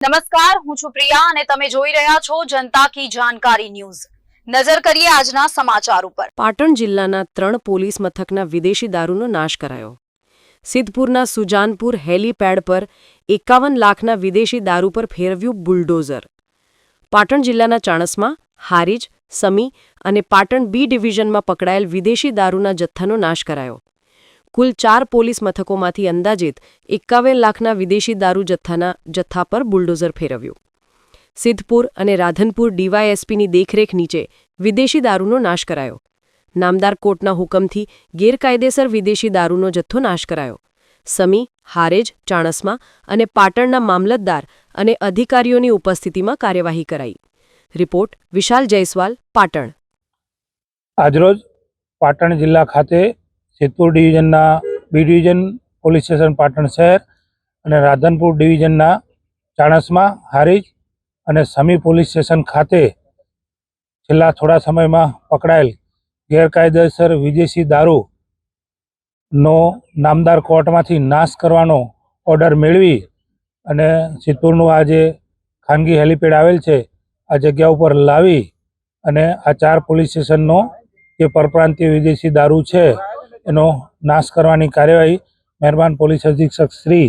નમસ્કાર, હું છું પ્રિયા અને તમે જોઈ રહ્યા છો જનતા કી જાણકારી ન્યૂઝ। નજર કરીએ આજના સમાચાર ઉપર। પાટણ જિલ્લાના 3 પોલીસ મથકના વિદેશી દારૂનો નાશ કરાયો। સિદ્ધપુરના સુજાનપુર હેલીપેડ પર 51 લાખના વિદેશી દારૂ પર ફેરવ્યું બુલડોઝર। પાટણ જિલ્લાના ચાણસ્મા, હારીજ, સમી અને પાટણ બી ડિવિઝનમાં પકડાયેલ વિદેશી દારૂના જથ્થાનો નાશ કરાયો। કુલ 4 પોલીસ મથકોમાંથી અંદાજિત 51 લાખના વિદેશી દારૂ જથ્થા પર બુલડોઝર ફેરવ્યું। સિદ્ધપુર અને રાધનપુર ડીવાયએસપીની દેખરેખ નીચે વિદેશી દારૂનો નાશ કરાયો। નામદાર કોર્ટના હુકમથી ગેરકાયદેસર વિદેશી દારૂનો જથ્થો નાશ કરાયો। સમી, હારેજ, ચાણસ્મા અને પાટણના મામલતદાર અને અધિકારીઓની ઉપસ્થિતિમાં કાર્યવાહી કરાઈ। રિપોર્ટ વિશાલ જયસ્વાલ, પાટણ। આજરોજ પાટણ જિલ્લા ખાતે સિદ્ધપુર ડિવિઝનના B division police station Patan શહેર અને રાધનપુર ડિવિઝનના ચાણસ્મા, હારીજ અને સમી પોલીસ સ્ટેશન ખાતે છેલ્લા થોડા સમયમાં પકડાયેલ ગેરકાયદેસર વિદેશી દારૂનો નામદાર કોર્ટમાંથી નાશ કરવાનો ઓર્ડર મેળવી અને સિદ્ધપુરનું આ જે ખાનગી હેલીપેડ આવેલ છે આ જગ્યા ઉપર લાવી અને આ 4 પોલીસ સ્ટેશનનો જે પરપ્રાંતીય વિદેશી દારૂ છે એનો નાશ કરવાની કાર્યવાહી મહેરબાન પોલીસ અધિક્ષક શ્રી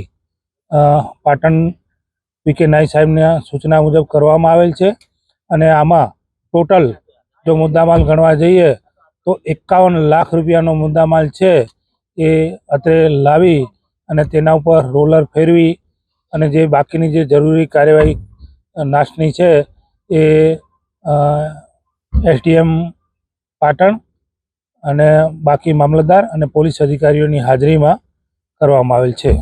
પાટણ વી.કે. નાઈ સાહેબના સૂચના મુજબ કરવામાં આવેલ છે અને આમાં ટોટલ જો મુદ્દામાલ ગણવા જઈએ તો 51 લાખ રૂપિયાનો મુદ્દામાલ છે એ અત્રે લાવી અને તેના ઉપર રોલર ફેરવી અને જે બાકીની જે જરૂરી કાર્યવાહી નાશની છે એ એસડીએમ પાટણ અને બાકી મામલતદાર અને પોલીસ અધિકારીઓની હાજરીમાં કરવામાં આવેલ છે।